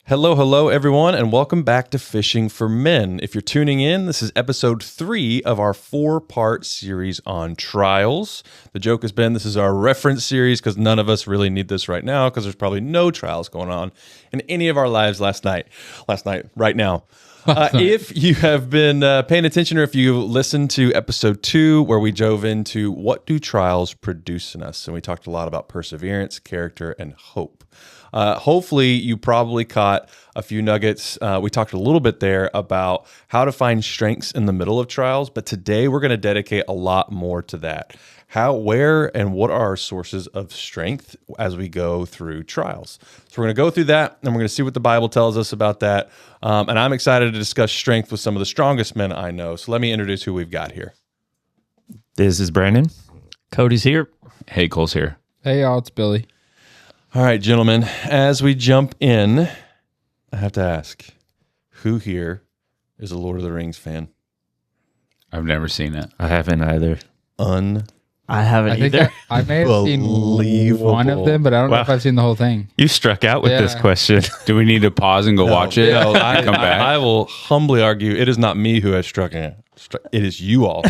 Hello, everyone, and welcome back to Fishing for Men. If you're tuning in, this is episode 3 of our 4-part series on trials. The joke has been this is our reference series because none of us really need this right now because there's probably no trials going on in any of our lives right now. If you have been paying attention or if you listened to episode 2 where we dove into what do trials produce in us, and we talked a lot about perseverance, character, and hope. Hopefully you probably caught a few nuggets. We talked a little bit there about how to find strengths in the middle of trials, but today we're going to dedicate a lot more to that. How, where, and what are our sources of strength as we go through trials? So we're going to go through that, and we're going to see what the Bible tells us about that. And I'm excited to discuss strength with some of the strongest men I know. So let me introduce who we've got here. This is Brandon. Cody's here. Hey, Cole's here. Hey, y'all, it's Billy. All right, gentlemen, as we jump in, I have to ask, who here is a Lord of the Rings fan? I've never seen it. I haven't either. I haven't either. I may have seen one of them, but I don't know if I've seen the whole thing. You struck out with this question. Do we need to pause and go watch it? No, and come back? I will humbly argue it is not me who has struck it. It is you all.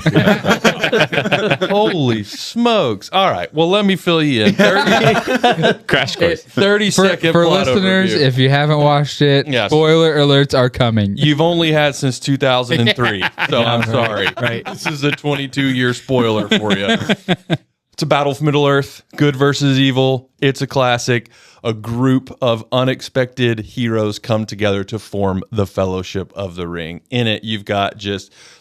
Holy smokes. All right. Well, let me fill you in. Crash course. 30-second For plot listeners, overview. if you haven't watched it, Yes. spoiler alerts are coming. You've only had since 2003, so I'm sorry. Right. This is a 22-year spoiler for you. It's a battle for Middle-earth, good versus evil. It's a classic. A group of unexpected heroes come together to form the Fellowship of the Ring. In it, you've got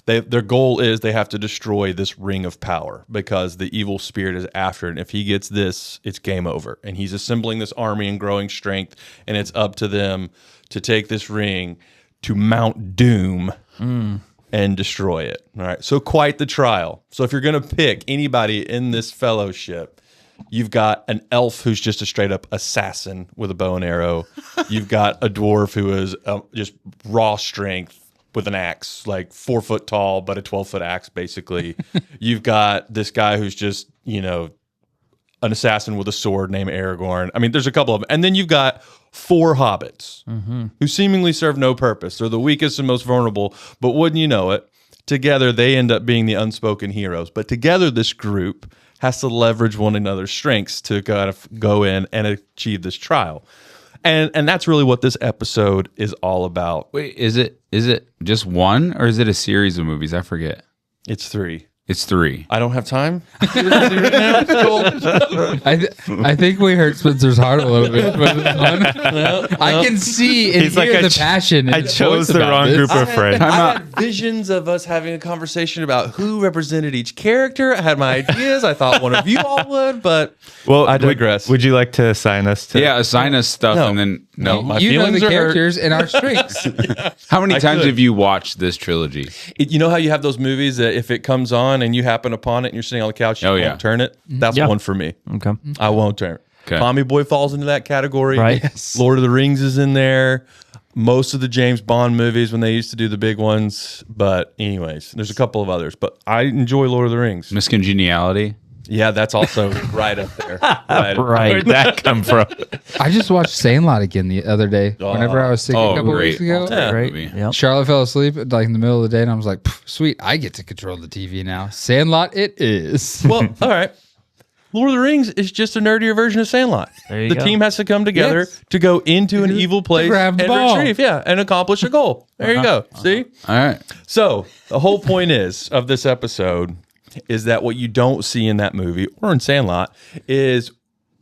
their goal is they have to destroy this ring of power because the evil spirit is after it. And if he gets this, it's game over. And he's assembling this army and growing strength, and it's up to them to take this ring to Mount Doom and destroy it. All right. So quite the trial. So if you're going to pick anybody in this fellowship, you've got an elf who's just a straight up assassin with a bow and arrow. You've got a dwarf who is just raw strength with an axe, like 4 foot tall, but a 12-foot axe, basically. You've got this guy who's just, an assassin with a sword named Aragorn. I mean, there's a couple of them. And then you've got 4 hobbits who seemingly serve no purpose. They're the weakest and most vulnerable, but wouldn't you know it, together they end up being the unspoken heroes. But together this group has to leverage one another's strengths to kind of go in and achieve this trial. And that's really what this episode is all about. Wait, is it just one or is it a series of movies? I forget. It's 3. It's 3. I don't have time. I think we hurt Spencer's heart a little bit. I can see and hear the passion. I chose the wrong group of friends. I had visions of us having a conversation about who represented each character. I had my ideas. I thought one of you all would, but I digress. Would you like to assign us to? Yeah, assign us stuff No. and then My you know feelings the are hurt. characters and our strengths. How many times could. have you watched this trilogy? You know how you have those movies that if it comes on and you happen upon it and you're sitting on the couch, you won't turn it? That's one for me. Okay. I won't turn it. Okay. Tommy Boy falls into that category. Right. Yes. Lord of the Rings is in there. Most of the James Bond movies when they used to do the big ones. But anyways, there's a couple of others. But I enjoy Lord of the Rings. Miss Congeniality? Yeah, that's also right up there. Right. Where'd that come from? I just watched Sandlot again the other day. Whenever I was sick a couple great. weeks ago. Yeah. Great. Movie. Yep. Charlotte fell asleep like in the middle of the day, and I was like, sweet, I get to control the TV now. Sandlot it is. Well, all right. Lord of the Rings is just a nerdier version of Sandlot. There you The go. team has to come together Yes. to go into an evil place grab the and ball. retrieve, and accomplish a goal. There you go. See? All right. So the whole point of this episode is that what you don't see in that movie or in Sandlot is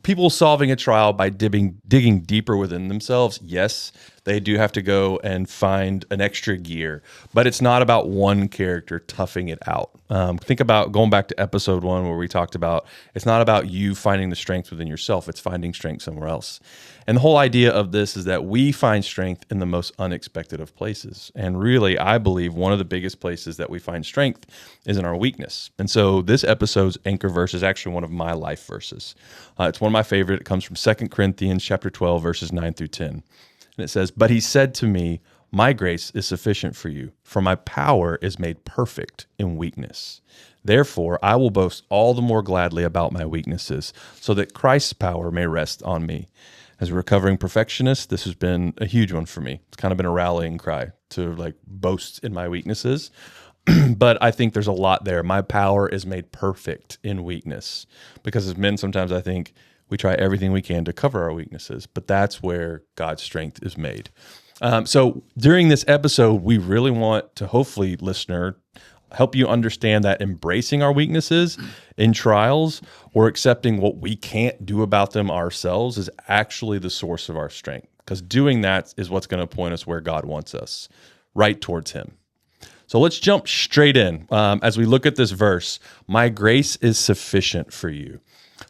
people solving a trial by digging deeper within themselves. Yes, they do have to go and find an extra gear, but it's not about one character toughing it out. Think about going back to episode 1 where we talked about it's not about you finding the strength within yourself, it's finding strength somewhere else. And the whole idea of this is that we find strength in the most unexpected of places. And really, I believe one of the biggest places that we find strength is in our weakness. And so this episode's anchor verse is actually one of my life verses. It's one of my favorite. It comes from 2 Corinthians chapter 12, verses 9 through 10. And it says, "But he said to me, my grace is sufficient for you, for my power is made perfect in weakness. Therefore, I will boast all the more gladly about my weaknesses, so that Christ's power may rest on me. As a recovering perfectionist, this has been a huge one for me. It's kind of been a rallying cry to like boast in my weaknesses. But I think there's a lot there. My power is made perfect in weakness, because as men, sometimes I think we try everything we can to cover our weaknesses, but that's where God's strength is made. So during this episode, we really want to hopefully, listener, help you understand that embracing our weaknesses in trials or accepting what we can't do about them ourselves is actually the source of our strength, because doing that is what's going to point us where God wants us, right towards him. So let's jump straight in as we look at this verse. My grace is sufficient for you.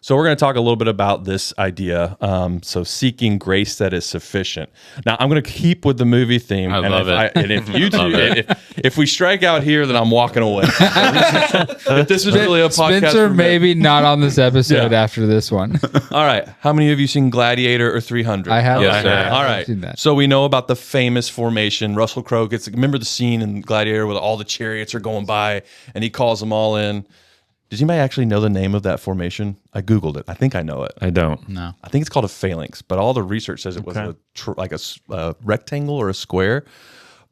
So we're going to talk a little bit about this idea. So seeking grace that is sufficient. Now I'm going to keep with the movie theme. I love it. And if you do, if we strike out here, then I'm walking away. If this is really a podcast, Spencer, maybe not on this episode after this one. All right. How many of you seen Gladiator or 300? I have. Yes, sir. All I've right. seen that. So we know about the famous formation. Russell Crowe gets, remember the scene in Gladiator where all the chariots are going by and he calls them all in. Does anybody actually know the name of that formation? I Googled it. I think I know it. I don't. No. I think it's called a phalanx, but all the research says it was like a rectangle or a square.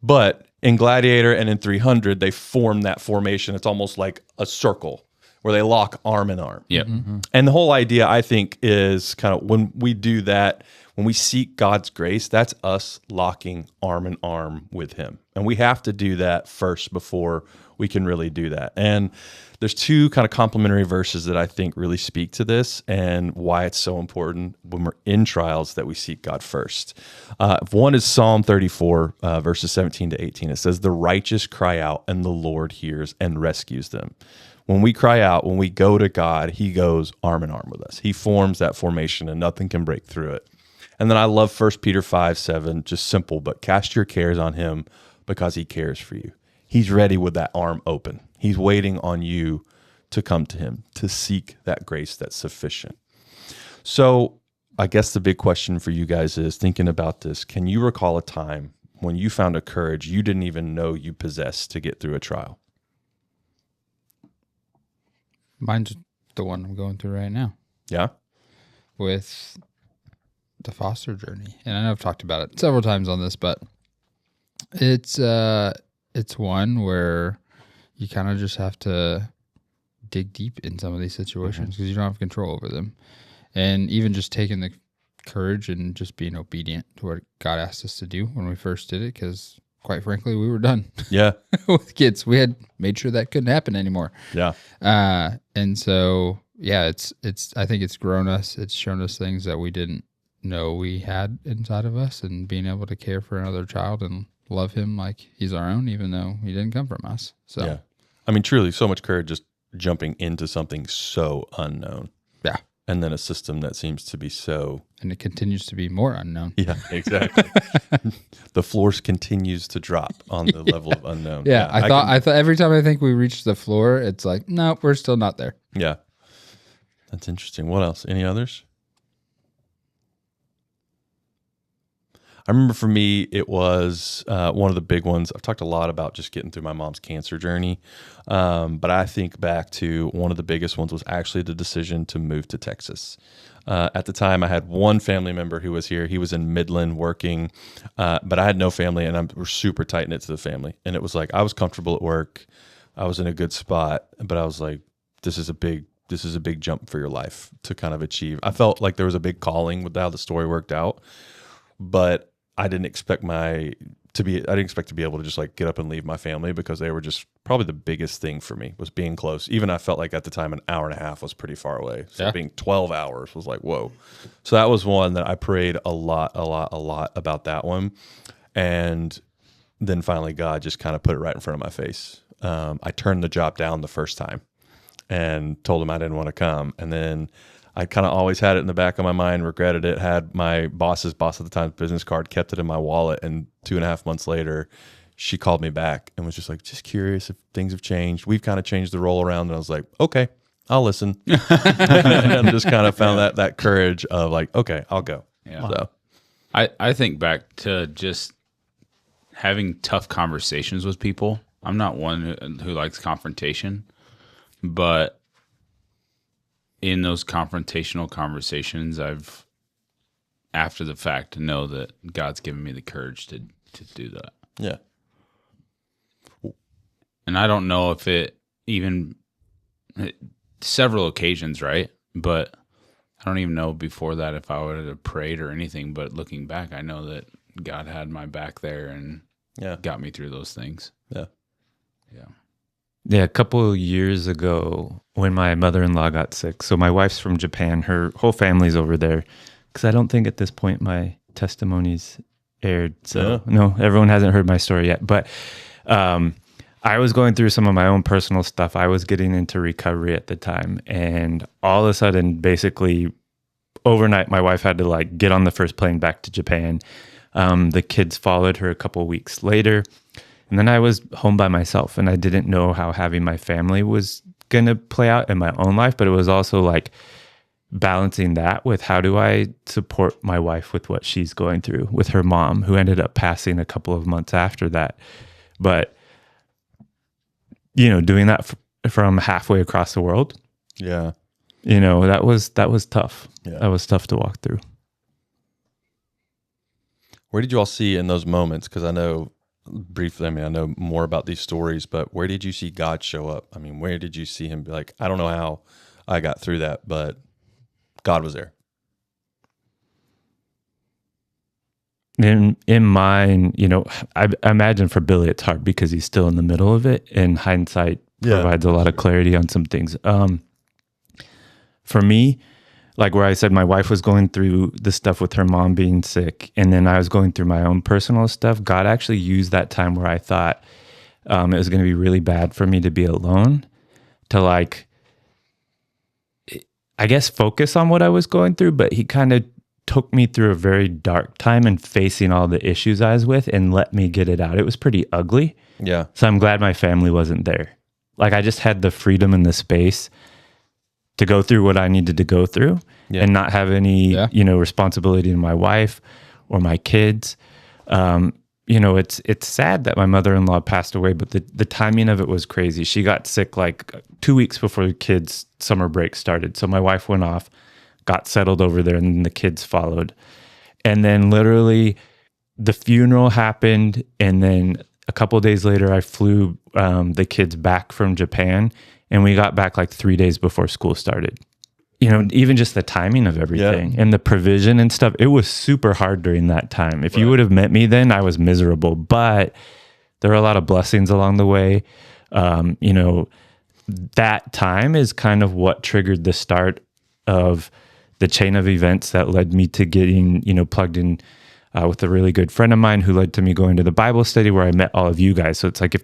But in Gladiator and in 300, they form that formation. It's almost like a circle where they lock arm in arm. Yep. And the whole idea, I think, is kind of when we do that, when we seek God's grace, that's us locking arm in arm with him. And we have to do that first before we can really do that. And there's two kind of complementary verses that I think really speak to this and why it's so important when we're in trials that we seek God first. One is Psalm 34, verses 17 to 18. It says, the righteous cry out and the Lord hears and rescues them. When we cry out, when we go to God, he goes arm in arm with us. He forms that formation and nothing can break through it. And then I love 1 Peter 5:7, just simple, but cast your cares on him because he cares for you. He's ready with that arm open. He's waiting on you to come to him, to seek that grace that's sufficient. So I guess the big question for you guys is, thinking about this, can you recall a time when you found a courage you didn't even know you possessed to get through a trial? Mine's the one I'm going through right now Yeah? with the foster journey. And I know I've talked about it several times on this, but it's one where you kind of just have to dig deep in some of these situations because you don't have control over them. And even just taking the courage and just being obedient to what God asked us to do when we first did it, because quite frankly, we were done Yeah. with kids. We had made sure that couldn't happen anymore. Yeah. And so, yeah, I think it's grown us. It's shown us things that we didn't know we had inside of us, and being able to care for another child and love him like he's our own, even though he didn't come from us. So, Yeah. I mean, truly, so much courage just jumping into something so unknown. yeah. And then a system that seems to be so... And it continues to be more unknown. Yeah, exactly. The floor continues to drop on the level of unknown. Yeah, I thought every time I think we reach the floor, it's like, no, we're still not there. Yeah. That's interesting. What else? Any others? I remember for me, it was one of the big ones. I've talked a lot about just getting through my mom's cancer journey. But I think back to one of the biggest ones was actually the decision to move to Texas. At the time, I had one family member who was here. He was in Midland working, but I had no family, and we're super tight-knit to the family. And it was like I was comfortable at work. I was in a good spot, but I was like, this is a big jump for your life to kind of achieve. I felt like there was a big calling with how the story worked out, but I didn't expect to be able to just like get up and leave my family, because they were just probably the biggest thing for me was being close. Even I felt like at the time an hour and a half was pretty far away. So being 12 hours was like, whoa. So that was one that I prayed a lot about that one. And then finally God just kind of put it right in front of my face. I turned the job down the first time and told him I didn't want to come. And then I kind of always had it in the back of my mind, regretted it, had my boss's boss at the time business card, kept it in my wallet. And 2.5 months later, she called me back and was just like, just curious if things have changed. We've kind of changed the role around. And I was like, okay, I'll listen. And just kind of found that courage of like, okay, I'll go. Yeah. So I think back to just having tough conversations with people. I'm not one who likes confrontation, but in those confrontational conversations, I've after the fact to know that God's given me the courage to do that. Yeah. And I don't know if it even several occasions, right? But I don't even know before that if I would have prayed or anything. But looking back, I know that God had my back there and got me through those things. Yeah. Yeah. Yeah, a couple of years ago when my mother-in-law got sick. So my wife's from Japan. Her whole family's over there. Because I don't think at this point my testimony's aired. So no, everyone hasn't heard my story yet. But I was going through some of my own personal stuff. I was getting into recovery at the time. And all of a sudden, basically overnight, my wife had to like get on the first plane back to Japan. The kids followed her a couple of weeks later. And then I was home by myself, and I didn't know how having my family was going to play out in my own life, but it was also like balancing that with how do I support my wife with what she's going through with her mom, who ended up passing a couple of months after that. But, you know, doing that from halfway across the world, Yeah. you know, that was tough. Yeah. That was tough to walk through. Where did you all see in those moments? Because I know briefly, I mean, I know more about these stories, but where did you see God show up? I mean, where did you see him be like, I don't know how I got through that, but God was there. In mine, you know, I imagine for Billy it's hard because he's still in the middle of it, and hindsight provides a lot of clarity on some things. For me, like where I said my wife was going through the stuff with her mom being sick, and then I was going through my own personal stuff, God actually used that time where I thought it was going to be really bad for me to be alone to like, I guess, focus on what I was going through, but he kind of took me through a very dark time and facing all the issues I was with and let me get it out. It was pretty ugly. Yeah. So I'm glad my family wasn't there. Like I just had the freedom and the space to go through what I needed to go through and not have any, you know, responsibility to my wife or my kids. You know, it's sad that my mother-in-law passed away, but the timing of it was crazy. She got sick like 2 weeks before the kids' summer break started. So my wife went off, got settled over there, and then the kids followed. And then literally the funeral happened, and then a couple of days later I flew the kids back from Japan, and we got back like 3 days before school started. You know, even just the timing of everything and the provision and stuff, it was super hard during that time. If you would have met me then, I was miserable, but there were a lot of blessings along the way. You know, that time is kind of what triggered the start of the chain of events that led me to getting, you know, plugged in with a really good friend of mine who led to me going to the Bible study where I met all of you guys. So it's like if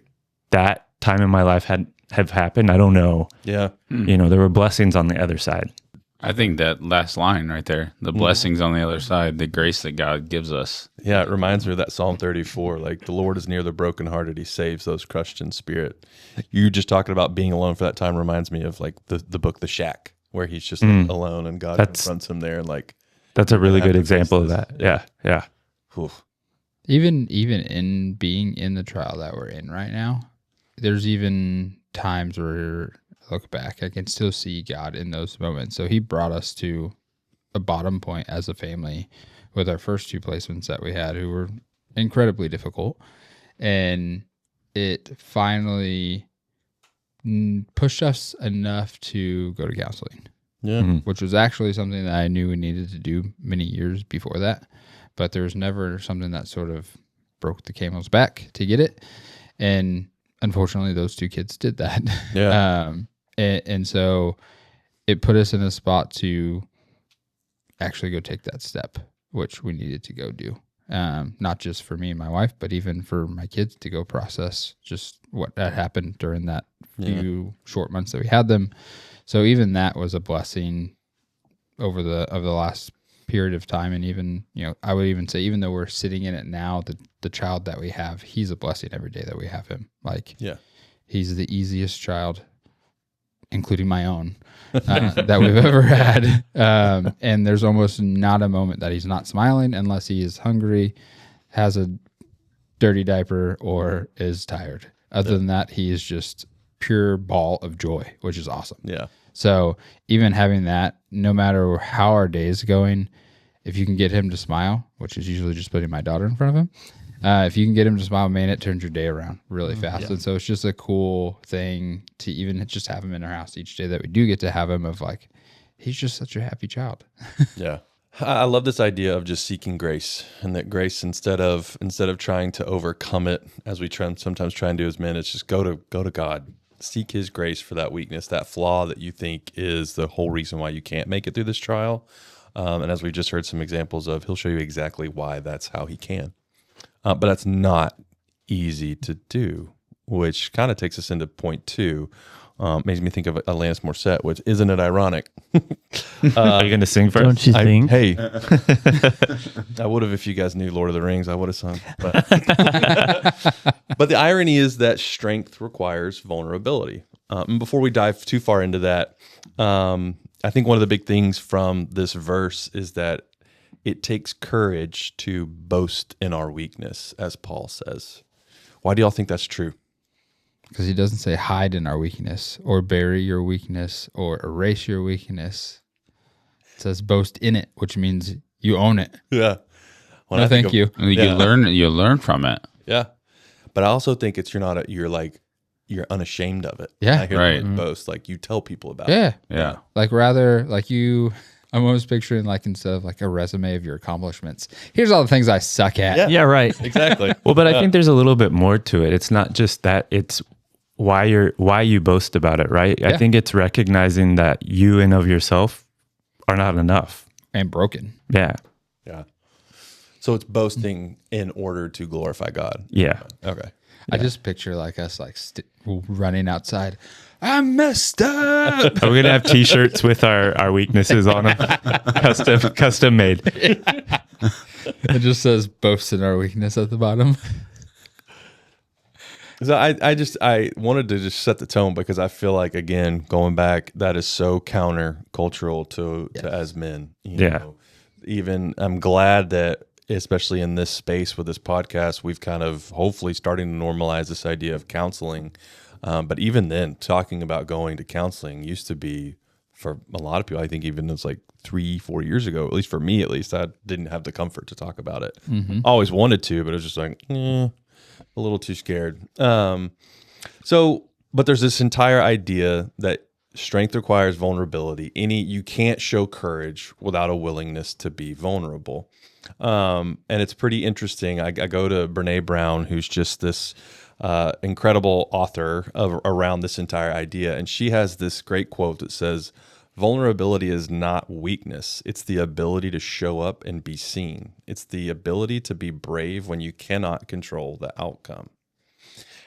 that time in my life have happened, I don't know. Yeah. You know, there were blessings on the other side. I think that last line right there, the blessings on the other side, the grace that God gives us. Yeah, it reminds me of that Psalm 34, like the Lord is near the brokenhearted, he saves those crushed in spirit. You just talking about being alone for that time reminds me of like the book The Shack, where he's just like, alone and God confronts him there, and like that's a really good example of that. Yeah. Oof. Even in being in the trial that we're in right now, there's even times where I look back, I can still see God in those moments. So he brought us to a bottom point as a family with our first 2 placements that we had, who were incredibly difficult. And it finally pushed us enough to go to counseling. Yeah. Which was actually something that I knew we needed to do many years before that. But there was never something that sort of broke the camel's back to get it. And unfortunately, those 2 kids did that. Yeah. And so it put us in a spot to actually go take that step, which we needed to go do. Not just for me and my wife, but even for my kids to go process just what had happened during that few short months that we had them. So even that was a blessing over the last period of time. And even, you know, I would even say, even though we're sitting in it now, the child that we have, he's a blessing every day that we have him. Like, he's the easiest child, including my own, that we've ever had. And there's almost not a moment that he's not smiling unless he is hungry, has a dirty diaper, or is tired. Other than that, he is just pure ball of joy, which is awesome. Yeah. So even having that, no matter how our day is going, if you can get him to smile, which is usually just putting my daughter in front of him, if you can get him to smile, man, it turns your day around really fast. Yeah. And so it's just a cool thing to even just have him in our house each day that we do get to have him, of like, he's just such a happy child. Yeah. I love this idea of just seeking grace, and that grace, instead of trying to overcome it, as we sometimes try and do as men, it's just go to God, seek His grace for that weakness, that flaw that you think is the whole reason why you can't make it through this trial. And as we just heard some examples of, He'll show you exactly why that's how He can. But that's not easy to do, which kind of takes us into point 2. Makes me think of Alanis Morissette, which, isn't it ironic? Are you going to sing first? Don't you think? Hey, I would have if you guys knew Lord of the Rings. I would have sung. But the irony is that strength requires vulnerability. And before we dive too far into that, I think one of the big things from this verse is that it takes courage to boast in our weakness, as Paul says. Why do y'all think that's true? Because he doesn't say hide in our weakness or bury your weakness or erase your weakness. It says boast in it, which means you own it. Yeah. No, thank you. You learn from it. Yeah. But I also think it's you're unashamed of it. Yeah. I hear right. the word boast, like you tell people about it. Yeah. Like rather like I'm always picturing like instead of like a resume of your accomplishments, here's all the things I suck at. Yeah, right. Exactly. Well, but I think there's a little bit more to it. It's not just that, it's why you boast about it, right? Yeah. I think it's recognizing that you and of yourself are not enough. And broken. Yeah. Yeah. So it's boasting in order to glorify God. Yeah. Okay. I just picture like us like running outside. I messed up. Are we gonna have T-shirts with our weaknesses on them, custom made? It just says boast in our weakness at the bottom. So I wanted to just set the tone, because I feel like, again, going back, that is so counter-cultural to as men. You know? Even I'm glad that, especially in this space with this podcast, we've kind of hopefully starting to normalize this idea of counseling. But even then, talking about going to counseling used to be, for a lot of people, I think even it's like 3-4 years ago, at least for me, I didn't have the comfort to talk about it. Mm-hmm. I always wanted to, but it was just like, a little too scared. But there's this entire idea that strength requires vulnerability. You can't show courage without a willingness to be vulnerable. And it's pretty interesting. I go to Brene Brown, who's just this incredible author around this entire idea. And she has this great quote that says, vulnerability is not weakness. It's the ability to show up and be seen. It's the ability to be brave when you cannot control the outcome.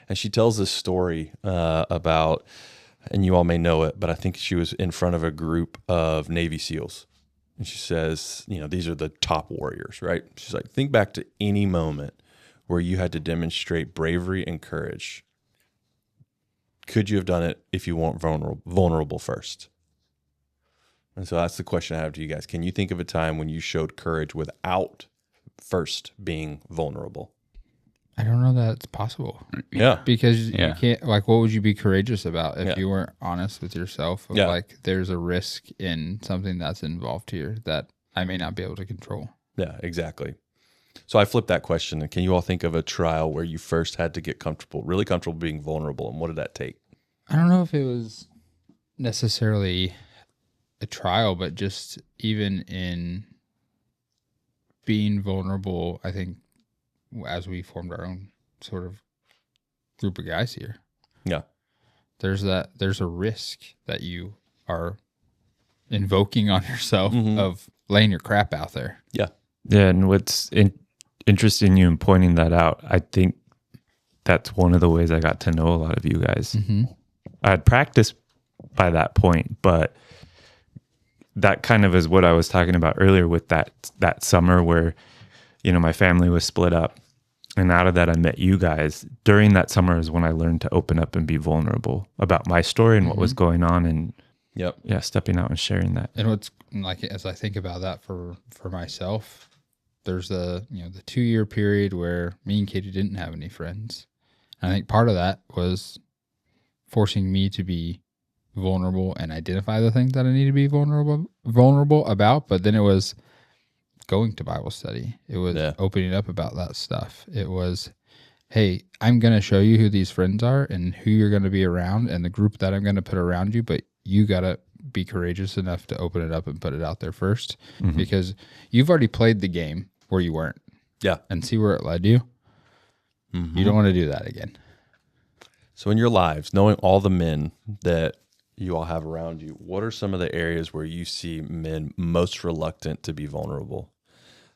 And she tells this story about, and you all may know it, but I think she was in front of a group of Navy SEALs. And she says, these are the top warriors, right? She's like, think back to any moment where you had to demonstrate bravery and courage. Could you have done it if you weren't vulnerable first? And so that's the question I have to you guys. Can you think of a time when you showed courage without first being vulnerable? I don't know that it's possible. Yeah. Because you can't, like, what would you be courageous about if you weren't honest with yourself? Of like, there's a risk in something that's involved here that I may not be able to control. Yeah, exactly. So I flipped that question. Can you all think of a trial where you first had to get really comfortable being vulnerable? And what did that take? I don't know if it was necessarily a trial, but just even in being vulnerable, I think as we formed our own sort of group of guys here. Yeah. There's a risk that you are invoking on yourself of laying your crap out there. Yeah. Yeah. And what's interesting you in pointing that out, I think that's one of the ways I got to know a lot of you guys. Mm-hmm. I had practiced by that point, but that kind of is what I was talking about earlier with that summer where, my family was split up. And out of that, I met you guys. During that summer is when I learned to open up and be vulnerable about my story and what was going on, and stepping out and sharing that. And what's like, as I think about that for myself, there's the 2-year period where me and Katie didn't have any friends. And I think part of that was forcing me to be vulnerable and identify the things that I need to be vulnerable about. But then it was going to Bible study. It was opening up about that stuff. It was, hey, I'm going to show you who these friends are and who you're going to be around and the group that I'm going to put around you, but you got to be courageous enough to open it up and put it out there first because you've already played the game where you weren't. Yeah. And see where it led you. You don't want to do that again. So in your lives, knowing all the men that you all have around you, what are some of the areas where you see men most reluctant to be vulnerable?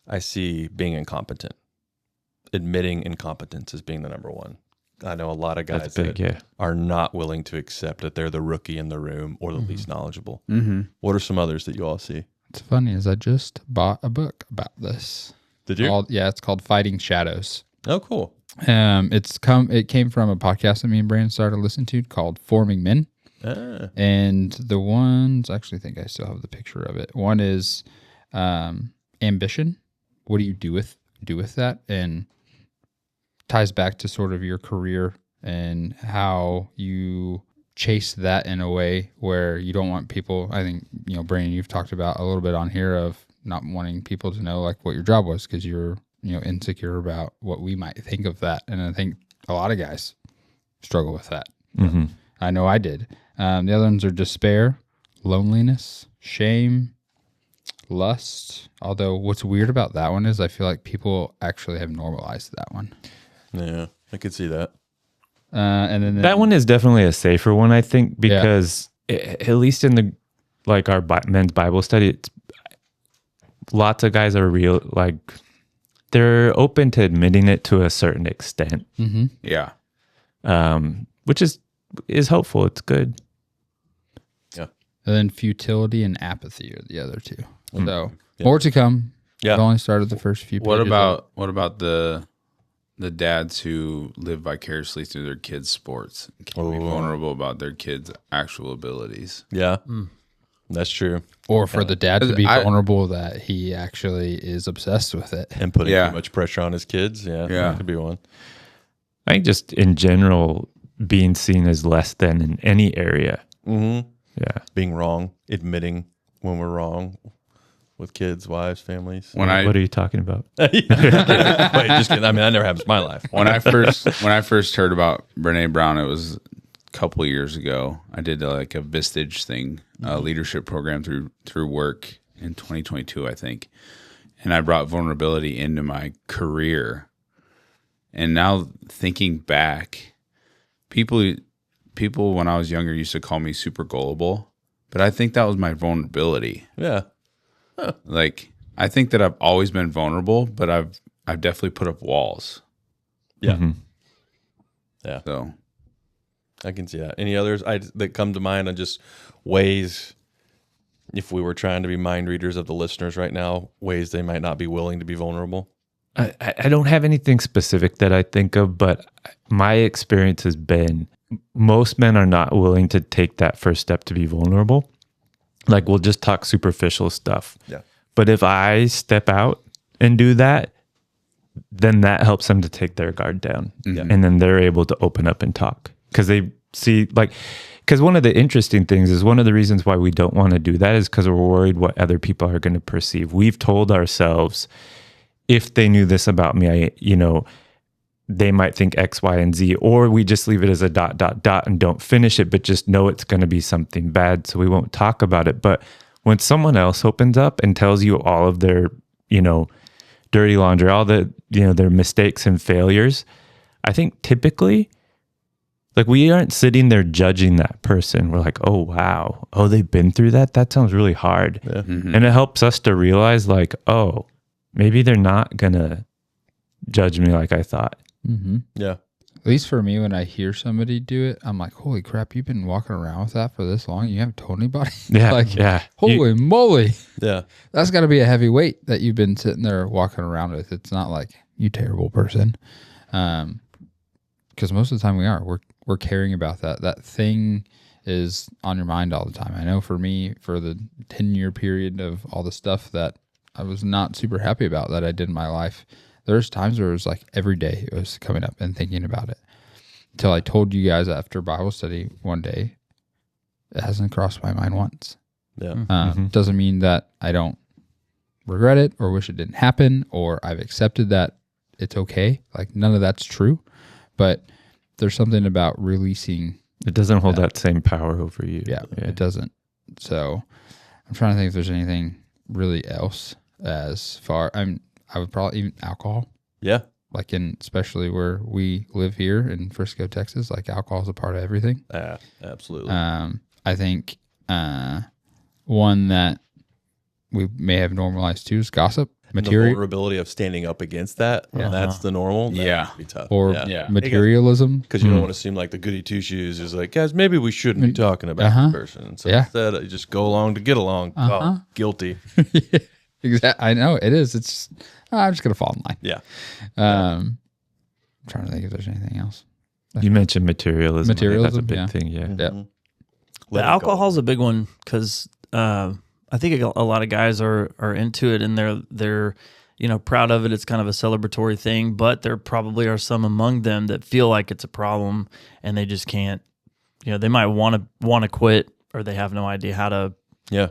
I see being incompetent, admitting incompetence as being the number one. I know a lot of guys that are not willing to accept that they're the rookie in the room or the least knowledgeable. What are some others that you all see? It's funny is I just bought a book about this. Did you? It's called Fighting Shadows. Oh, cool. It came from a podcast that me and Brandon started listening to called Forming Men. And the ones, I actually think I still have the picture of it. One is ambition. What do you do with that? And ties back to sort of your career and how you chase that in a way where you don't want people. I think, Brandon, you've talked about a little bit on here of not wanting people to know like what your job was because you're, insecure about what we might think of that. And I think a lot of guys struggle with that. I know I did. The other ones are despair, loneliness, shame, lust. Although what's weird about that one is I feel like people actually have normalized that one. Yeah, I could see that. And then that one is definitely a safer one, I think, because at least in our men's Bible study, lots of guys are real, like they're open to admitting it to a certain extent. Yeah. Which is hopeful. It's good. Yeah. And then futility and apathy are the other two. So more to come. Yeah. I've only started the first few pages. What about the dads who live vicariously through their kids' sports and can be vulnerable about their kids' actual abilities? Yeah. That's true. Or for the dad to be vulnerable that he actually is obsessed with it. And putting too much pressure on his kids. Yeah. That could be one. I think just in general, being seen as less than in any area. Yeah. Being wrong, admitting when we're wrong with kids, wives, families. What are you talking about? Wait, just kidding. I mean, that never happens in my life. When I first heard about Brene Brown, it was couple years ago. I did like a Vistage thing, a leadership program through work in 2022, I think. And I brought vulnerability into my career. And now thinking back, people when I was younger used to call me super gullible, but I think that was my vulnerability. Yeah. Huh. Like I think that I've always been vulnerable, but I've definitely put up walls. Yeah. Yeah. So I can see that. Any others that come to mind on just ways, if we were trying to be mind readers of the listeners right now, ways they might not be willing to be vulnerable? I don't have anything specific that I think of, but my experience has been most men are not willing to take that first step to be vulnerable. Like we'll just talk superficial stuff. Yeah. But if I step out and do that, then that helps them to take their guard down. And then they're able to open up and talk. Because they see, because one of the interesting things is one of the reasons why we don't want to do that is because we're worried what other people are going to perceive. We've told ourselves, if they knew this about me, they might think X, Y, and Z, or we just leave it as a ... and don't finish it, but just know it's going to be something bad, so we won't talk about it. But when someone else opens up and tells you all of their, dirty laundry, all the, their mistakes and failures, I think typically, we aren't sitting there judging that person. We're like, oh, wow. Oh, they've been through that? That sounds really hard. Yeah. And it helps us to realize oh, maybe they're not going to judge me like I thought. Yeah. At least for me, when I hear somebody do it, I'm like, holy crap, you've been walking around with that for this long? You haven't told anybody? Yeah. Holy moly. Yeah. That's got to be a heavy weight that you've been sitting there walking around with. It's not like, you terrible person. Because most of the time we are. We're caring about that. That thing is on your mind all the time. I know for me, for the 10-year period of all the stuff that I was not super happy about that I did in my life, there's times where it was every day it was coming up and thinking about it. Until I told you guys after Bible study one day, it hasn't crossed my mind once. Yeah. Doesn't mean that I don't regret it or wish it didn't happen, or I've accepted that it's okay. Like none of that's true, but there's something about releasing. It doesn't hold that same power over you. Yeah, it doesn't. So I'm trying to think if there's anything really else as far. I would probably even alcohol. Yeah. Like especially where we live here in Frisco, Texas, like alcohol is a part of everything. Absolutely. I think one that we may have normalized too is gossip. The vulnerability of standing up against that. Yeah. That's the normal. That would be tough. Or materialism. Because you don't want to seem like the goody two shoes is like, guys, maybe we shouldn't be talking about this person. So instead, you just go along to get along. Oh, guilty. Exactly. I know it is. It's I'm just gonna fall in line. Yeah. I'm trying to think if there's anything else. You mentioned materialism. Materialism, I think that's a big thing. Yeah. Mm-hmm. The alcohol's a big one because I think a lot of guys are into it and they're proud of it. It's kind of a celebratory thing, but there probably are some among them that feel like it's a problem and they just can't. They might want to quit, or they have no idea how to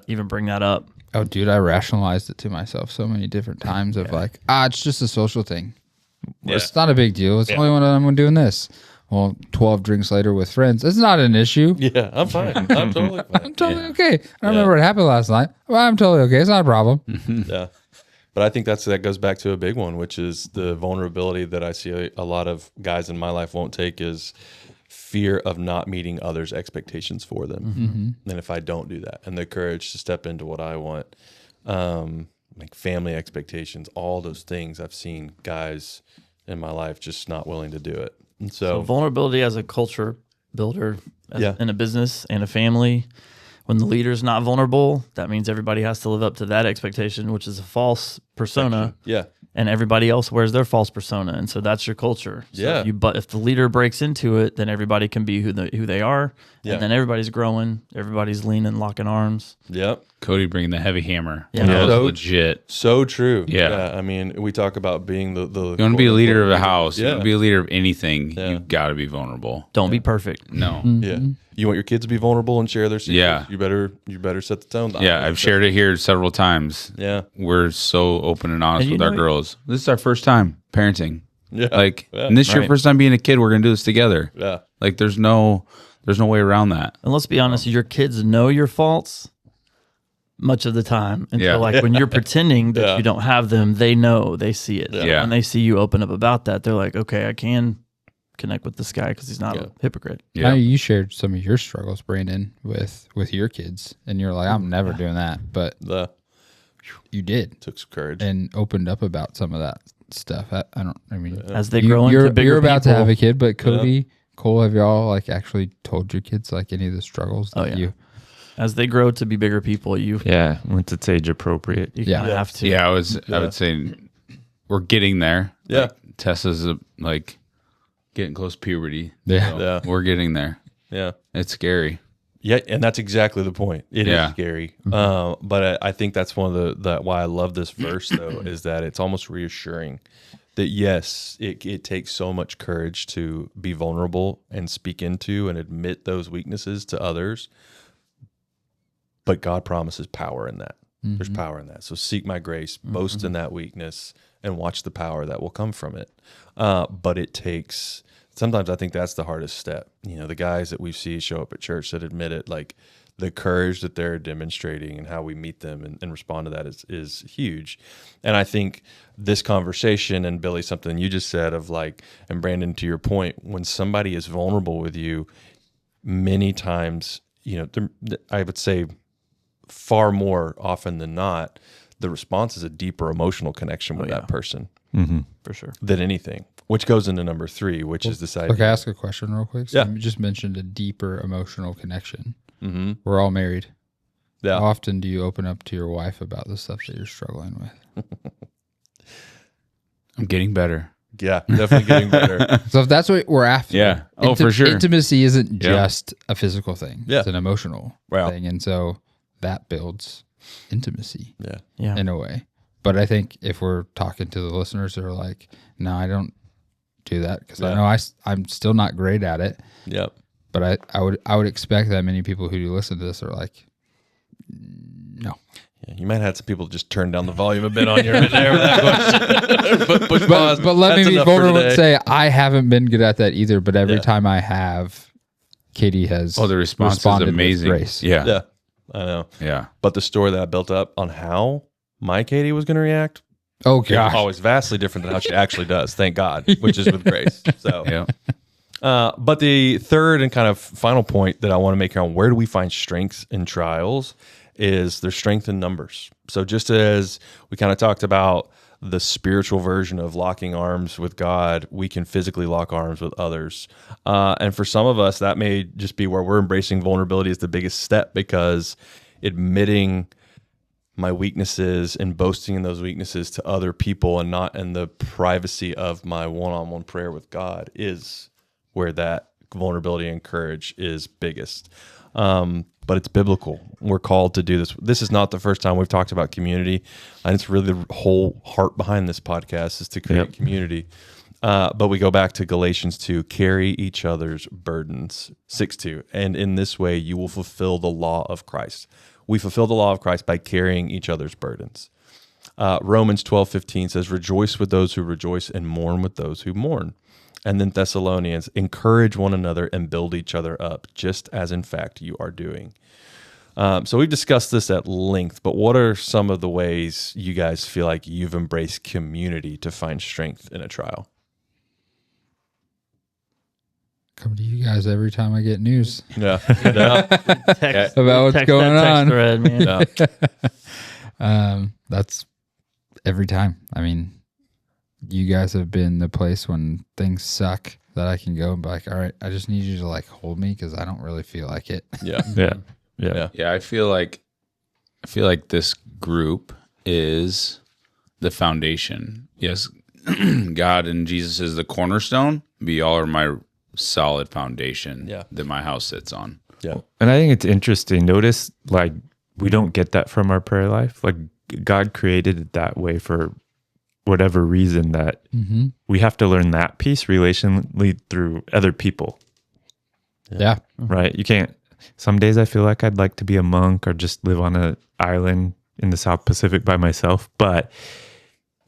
even bring that up. Oh, dude, I rationalized it to myself so many different times of like, it's just a social thing. Yeah. It's not a big deal. It's only when I'm doing this. Well, 12 drinks later with friends, it's not an issue. Yeah, I'm fine. I'm totally fine. I'm totally okay. I don't remember what happened last night. Well, I'm totally okay. It's not a problem. Yeah. But I think that goes back to a big one, which is the vulnerability that I see a lot of guys in my life won't take is fear of not meeting others' expectations for them. Mm-hmm. And if I don't do that, and the courage to step into what I want, like family expectations, all those things, I've seen guys in my life just not willing to do it. And so vulnerability as a culture builder in a business and a family, when the leader's not vulnerable, that means everybody has to live up to that expectation, which is a false persona. Yeah. And everybody else wears their false persona, and so that's your culture. So if the leader breaks into it, then everybody can be who they are, and then everybody's growing, everybody's leaning, locking arms. Yep. Cody bringing the heavy hammer. Yeah. That was legit. So true. Yeah. I mean, we talk about being the you want to be a leader of a house. You want to be a leader of anything. You got to be vulnerable. Don't be perfect. No. Yeah. You want your kids to be vulnerable and share their secrets. Yeah. You better set the tone. I've shared it here several times. Yeah. We're so open and honest with our girls. This is our first time parenting. Yeah. And this is your first time being a kid. We're going to do this together. Yeah. Like there's no way around that. And let's be honest, your kids know your faults much of the time. And so like when you're pretending that you don't have them, they know, they see it. Yeah. When they see you open up about that, they're like, okay, I can connect with this guy because he's not a hypocrite. Yeah. Now you shared some of your struggles, Brandon, with your kids, and you're like, I'm never doing that, but you did. Took some courage and opened up about some of that stuff. As they grow into bigger you're about people, to have a kid, but Cody, Cole, have y'all like actually told your kids like any of the struggles that you? As they grow to be bigger people, once it's age appropriate, you kind of have to. Yeah, I would say we're getting there. Yeah, like, Tessa's like getting close to puberty. Yeah. We're getting there. Yeah. It's scary. Yeah, and that's exactly the point. It is scary. But I think that's one of the why I love this verse, though, is that it's almost reassuring that, yes, it takes so much courage to be vulnerable and speak into and admit those weaknesses to others. But God promises power in that. Mm-hmm. There's power in that. So seek my grace, boast in that weakness, and watch the power that will come from it. But it takes... Sometimes I think that's the hardest step. The guys that we see show up at church that admit it, like the courage that they're demonstrating and how we meet them and respond to that is huge. And I think this conversation, and Billy, something you just said of like, and Brandon, to your point, when somebody is vulnerable with you, many times, I would say far more often than not, the response is a deeper emotional connection with that person. Mm-hmm. For sure. Than anything. Which goes into number 3, which is this idea. Okay, ask a question real quick. So Yeah. You just mentioned a deeper emotional connection. Mm-hmm. We're all married. Yeah. How often do you open up to your wife about the stuff that you're struggling with? I'm getting better. Yeah, definitely getting better. So if that's what we're after. Yeah. Oh, for sure. Intimacy isn't just a physical thing. Yeah. It's an emotional Wow. thing. And so that builds intimacy Yeah. in a way. But I think if we're talking to the listeners who are like, no, I don't do that because I know I'm still not great at it. Yep. But I would expect that many people who do listen to this are like, no. Yeah, you might have had some people just turn down the volume a bit on your end there with that question. Push pause. But let That's me be enough for vulnerable and today. say I haven't been good at that either. But every time I have, Katie has the response is responded with amazing. grace. Yeah. Yeah, I know. Yeah. But the story that I built up on how my Katie was going to react, Oh is gosh. always vastly different than how she actually does. Thank God, which is with grace. So, Yeah. but the third and kind of final point that I want to make here on where do we find strength in trials is there's strength in numbers. So just as we kind of talked about the spiritual version of locking arms with God, we can physically lock arms with others. And for some of us, that may just be where we're embracing vulnerability as the biggest step, because admitting my weaknesses and boasting in those weaknesses to other people and not in the privacy of my one-on-one prayer with God is where that vulnerability and courage is biggest. But it's biblical. We're called to do this. This is not the first time we've talked about community, and it's really the whole heart behind this podcast is to create community. But we go back to Galatians 2, carry each other's burdens, 6:2, and in this way you will fulfill the law of Christ. We fulfill the law of Christ by carrying each other's burdens. Romans 12:15 says, rejoice with those who rejoice and mourn with those who mourn. And then Thessalonians, encourage one another and build each other up, just as in fact you are doing. So we've discussed this at length, but what are some of the ways you guys feel like you've embraced community to find strength in a trial? Come to you guys every time I get news Yeah. Text, about what's text going that on. text thread, man. That's every time. I mean, you guys have been the place when things suck that I can go and be like, all right, I just need you to like hold me because I don't really feel like it. Yeah. Yeah, I feel like this group is the foundation. Yes, God and Jesus is the cornerstone, but y'all are my solid foundation that my house sits on. Yeah. And I think it's interesting. Notice, like, we don't get that from our prayer life. Like, God created it that way for whatever reason, that we have to learn that piece relationally through other people. Yeah. Right? You can't. Some days I feel like I'd like to be a monk or just live on an island in the South Pacific by myself. But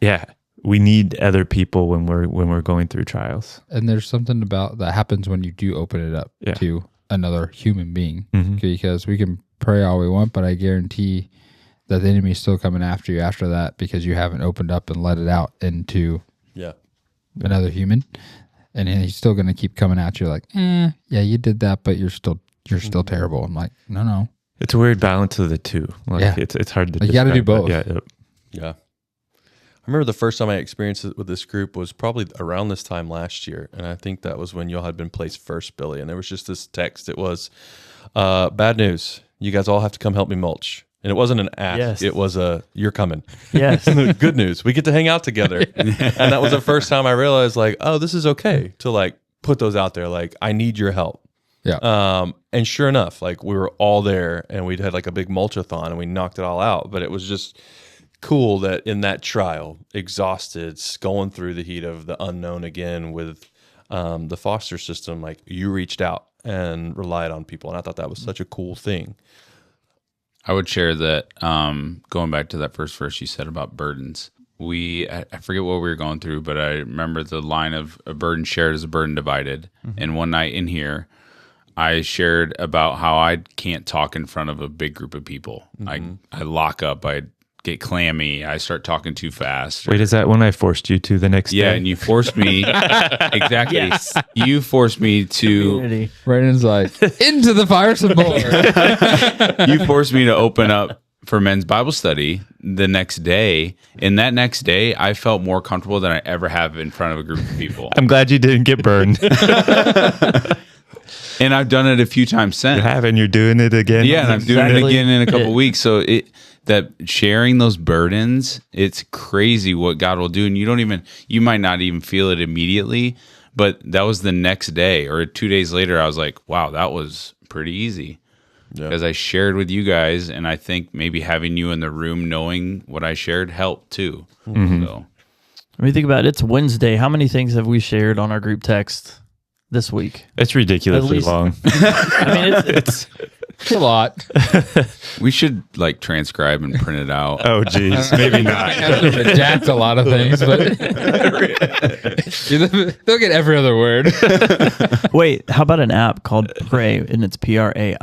yeah, we need other people when we're going through trials. And there's something about that happens when you do open it up to another human being, because we can pray all we want, but I guarantee that the enemy is still coming after you after that because you haven't opened up and let it out into another human. And he's still going to keep coming at you like, yeah, you did that, but you're still terrible. I'm like, no. It's a weird balance of the two. Like it's hard to. You got to do describe, both. but Yeah. I remember the first time I experienced it with this group was probably around this time last year. And I think that was when y'all had been placed first, Billy. And there was just this text. It was, bad news. You guys all have to come help me mulch. And it wasn't an ask. Yes. It was a, you're coming. Yes. Good news. We get to hang out together. And that was the first time I realized, like, oh, this is okay to like put those out there. Like, I need your help. Yeah. And sure enough, like we were all there and we'd had like a big mulch-a-thon and we knocked it all out. But it was just cool that in that trial, exhausted, going through the heat of the unknown again with the foster system, like you reached out and relied on people. And I thought that was such a cool thing. I would share that, going back to that first verse you said about burdens, I forget what we were going through, but I remember the line of a burden shared is a burden divided. And one night in here, I shared about how I can't talk in front of a big group of people. I lock up, I get clammy, I start talking too fast. Wait, is that when I forced you to the next day? Yeah, and you forced me, exactly. Yes. You forced me to, Community. Brandon's like, into the fire some more. you forced me to open up for men's Bible study the next day. And that next day, I felt more comfortable than I ever have in front of a group of people. I'm glad you didn't get burned. And I've done it a few times since. You have, and you're doing it again. Yeah, and I'm doing it Exactly. again in a couple weeks. So that sharing those burdens, it's crazy what God will do. And you might not even feel it immediately, but that was the next day or 2 days later. I was like, wow, that was pretty easy. Because I shared with you guys, and I think maybe having you in the room knowing what I shared helped too. So When you think about it, it's Wednesday. How many things have we shared on our group text this week? It's ridiculously At least- long. I mean, It's a lot. We should like transcribe and print it out. Oh, geez, maybe I not. have to redact a lot of things, but they'll get every other word. Wait, how about an app called Pray, and it's Prai?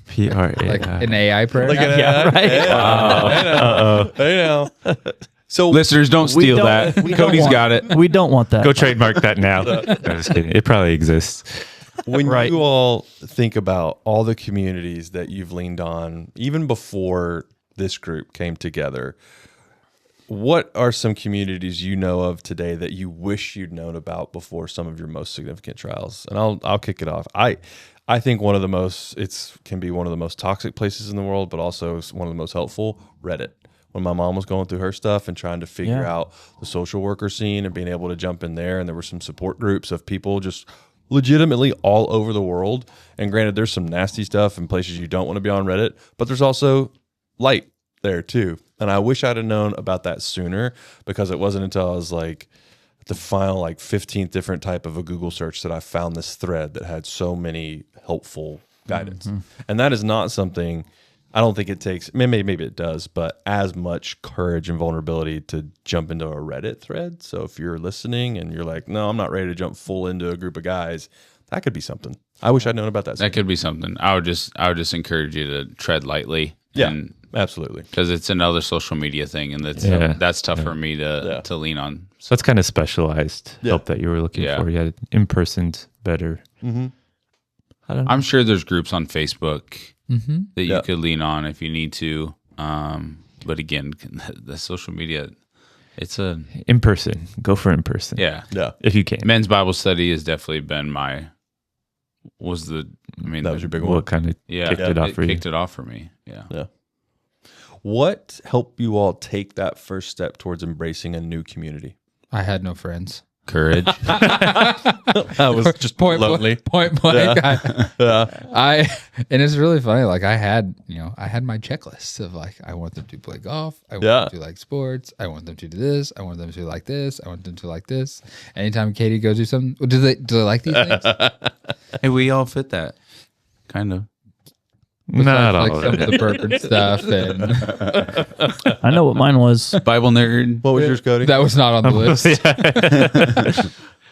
PRA. Like an AI prayer. Like an Yeah, right. Hey now. So Listeners, don't steal that. Cody's got it. We don't want that. Go trademark that now. No, just kidding. It probably exists. when Right. you all think about all the communities that you've leaned on, even before this group came together, what are some communities you know of today that you wish you'd known about before some of your most significant trials? And I'll kick it off. I think one of the most, can be one of the most toxic places in the world, but also one of the most helpful, Reddit. When my mom was going through her stuff and trying to figure out the social worker scene and being able to jump in there, and there were some support groups of people just legitimately all over the world. And granted, there's some nasty stuff in places you don't want to be on Reddit, but there's also light there too. And I wish I'd have known about that sooner, because it wasn't until I was like the final 15th different type of a Google search that I found this thread that had so many helpful guidance. And that is not something, I don't think it takes, maybe it does, but as much courage and vulnerability to jump into a Reddit thread. So if you're listening and you're like, no, I'm not ready to jump full into a group of guys, that could be something. I wish I'd known about that. That could be something. I would just encourage you to tread lightly. Yeah, and, absolutely. because it's another social media thing, and that's tough for me to lean on. So that's kind of specialized help that you were looking Yeah. for. Yeah, in person's better. I'm sure there's groups on Facebook that you Yeah. could lean on if you need to. But again, the social media, it's In person. Go for in person. yeah. If you can. Men's Bible study has definitely been that was your big one. What kind of kicked it off for you? Kicked it off for me. Yeah. Yeah. What helped you all take that first step towards embracing a new community? I had no friends. Courage. I was just lonely. Point blank. Yeah. And it's really funny. Like I had my checklist of I want them to play golf. I want them to like sports. I want them to do this. I want them to like this. I want them to like this. Anytime Katie goes do something, do they like these things? Hey, we all fit that. Kind of. Not like all some of of it. the Burford stuff, and I know what mine was. Bible nerd. What was yours, Cody? that was not on the list.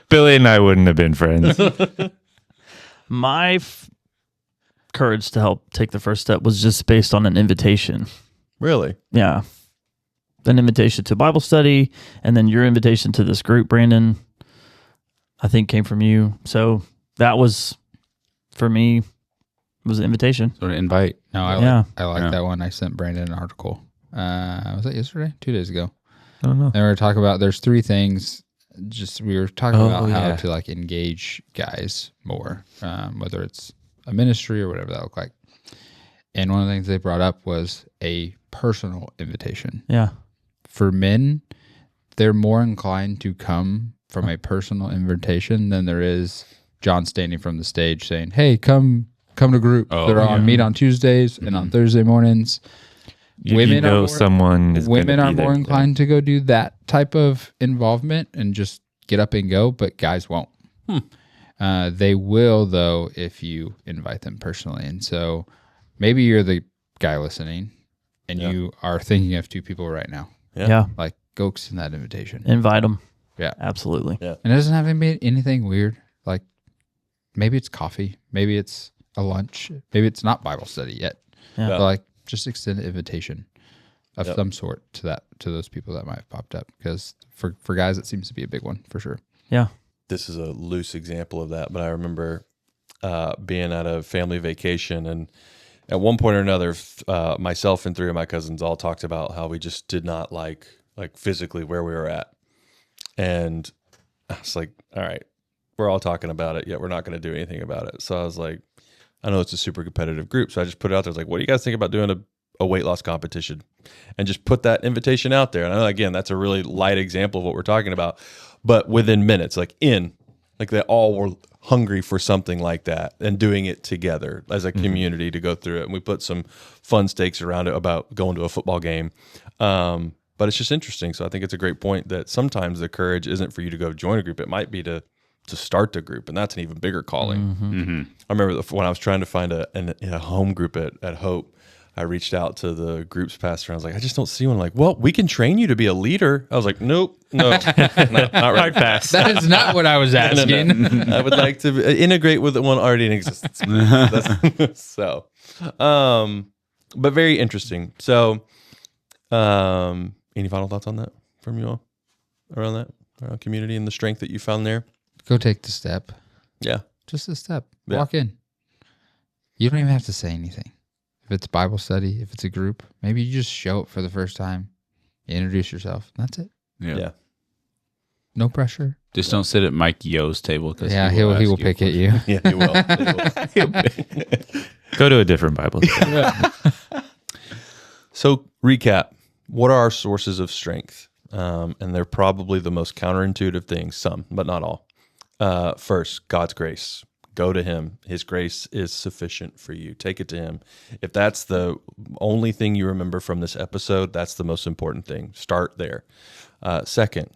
Billy and I wouldn't have been friends. My courage to help take the first step was just based on an invitation. Really? Yeah. An invitation to Bible study, and then your invitation to this group, Brandon, I think came from you. So that was, for me, was an invitation. Sort of invite. No, I Yeah. like that one. I sent Brandon an article. Was that yesterday? 2 days ago. I don't know. And we were talking about there's 3 things. We were talking about how yeah. to engage guys more, whether it's a ministry or whatever that look like. And one of the things they brought up was a personal invitation. Yeah. For men, they're more inclined to come from a personal invitation than there is John standing from the stage saying, "Hey, come to group. They're on meet on Tuesdays and on Thursday mornings." Women someone is women gonna are be there more for them. inclined to go do that type of involvement and just get up and go, but guys won't. They will though if you invite them personally. And so maybe you're the guy listening and you are thinking of 2 people right now. Yeah. Go extend that invitation. Invite them. Yeah. Absolutely. Yeah. And it doesn't have to be anything weird. Maybe it's coffee. Maybe it's a lunch. Maybe it's not Bible study yet. Yeah. But just extend an invitation of some sort to those people that might have popped up. Because for guys, it seems to be a big one for sure. Yeah. This is a loose example of that, but I remember being at a family vacation, and at one point or another, myself and 3 of my cousins all talked about how we just did not like physically where we were at. And I was like, all right, we're all talking about it, yet we're not going to do anything about it. So I was like, I know it's a super competitive group, so I just put it out there. I was like, what do you guys think about doing a weight loss competition? And just put that invitation out there. And I know, again, that's a really light example of what we're talking about. But within minutes, they all were hungry for something like that and doing it together as a community to go through it. And we put some fun stakes around it about going to a football game. But it's just interesting. So I think it's a great point that sometimes the courage isn't for you to go join a group. It might be to to start the group, and that's an even bigger calling. I remember when I was trying to find a home group at Hope, I reached out to the group's pastor. And I was like, I just don't see one. Like, well, we can train you to be a leader. I was like, nope, no, not right. Pass. That is not what I was asking. No. I would like to integrate with the one already in existence. So, but very interesting. So, any final thoughts on that from you all around that, around community and the strength that you found there? Go take the step. Yeah. Just a step. Yeah. Walk in. You don't even have to say anything. If it's Bible study, if it's a group, maybe you just show up for the first time, you introduce yourself. That's it. Yeah. No pressure. Just don't sit at Mike Yo's table. Cause He will pick at you. Yeah, he will. He will. Go to a different Bible study. So, recap. What are our sources of strength? And they're probably the most counterintuitive things, some, but not all. First, God's grace. Go to him. His grace is sufficient for you. Take it to him. If that's the only thing you remember from this episode, that's the most important thing. Start there. Second,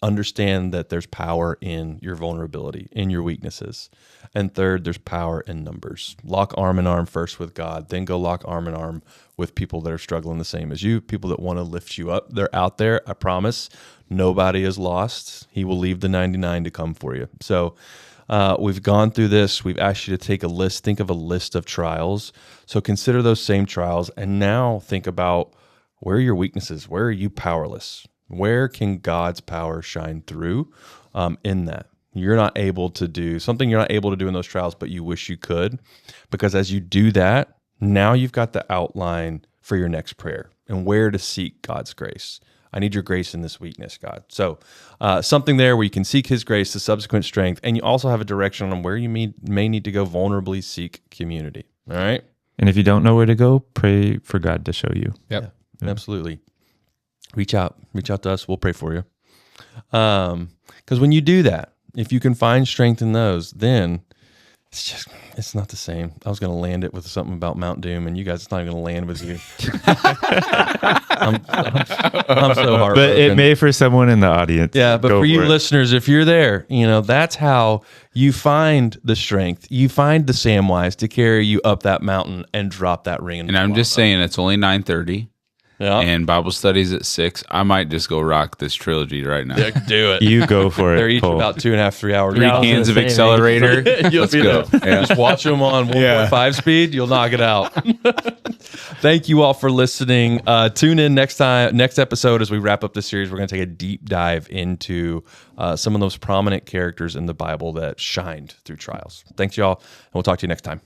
understand that there's power in your vulnerability, in your weaknesses. And third, there's power in numbers. Lock arm in arm first with God, then go lock arm in arm with people that are struggling the same as you, people that want to lift you up. They're out there. I promise nobody is lost. He will leave the 99 to come for you. So we've gone through this. We've asked you to take a list, think of a list of trials. So consider those same trials. And now think about, where are your weaknesses? Where are you powerless? Where can God's power shine through in that? You're not able to do something you're not able to do in those trials, but you wish you could. Because as you do that, now you've got the outline for your next prayer and where to seek God's grace. I need your grace in this weakness, God. So something there where you can seek his grace, the subsequent strength, and you also have a direction on where you may need to go vulnerably seek community. All right? And if you don't know where to go, pray for God to show you. Yep. Yeah, absolutely. Reach out to us. We'll pray for you. Because when you do that, if you can find strength in those, then it's not the same. I was going to land it with something about Mount Doom, and you guys, it's not going to land with you. I'm so heartbroken. But it may for someone in the audience. Yeah, but Go for you it. listeners, if you're there, that's how you find the strength. You find the Samwise to carry you up that mountain and drop that ring. And I'm just saying, it's only 9:30. Yeah. And Bible studies at 6. I might just go rock this trilogy right now. Yeah, do it. You go for it. They're each Cole. about 2.5, 3 hours. 3 Yeah, I was cans of gonna say, accelerator. You'll Let's be go. there. Yeah. Just watch them on 1.5 speed. You'll knock it out. Thank you all for listening. Tune in next episode as we wrap up this series. We're going to take a deep dive into some of those prominent characters in the Bible that shined through trials. Thanks, y'all, and we'll talk to you next time.